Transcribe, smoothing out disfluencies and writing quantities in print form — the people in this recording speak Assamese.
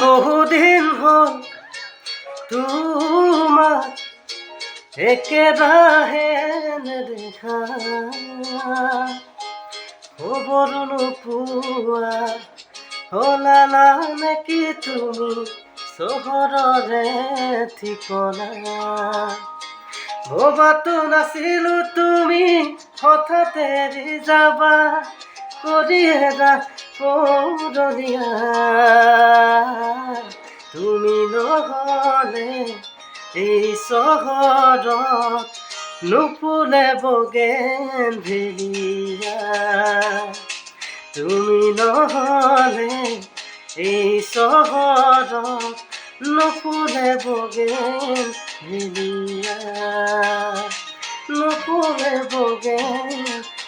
বহুদিন হল তোমাৰ একেবাৰে নেদেখা, খবৰ নোপোৱা হলা না নেকি তুমি চহৰৰে ঠিকনা। ভবাতো নাছিলো তুমি হঠাৎ এৰি যাবা, কৰিয়েৰা পুৰণীয়া। তুমি নহলে এই চহৰত নুফুলে বগেনভেলিয়া। তুমি নহলে এই চহৰত নুফুলে বগেনভেলিয়া, নুফুলে বগেনভেলিয়া।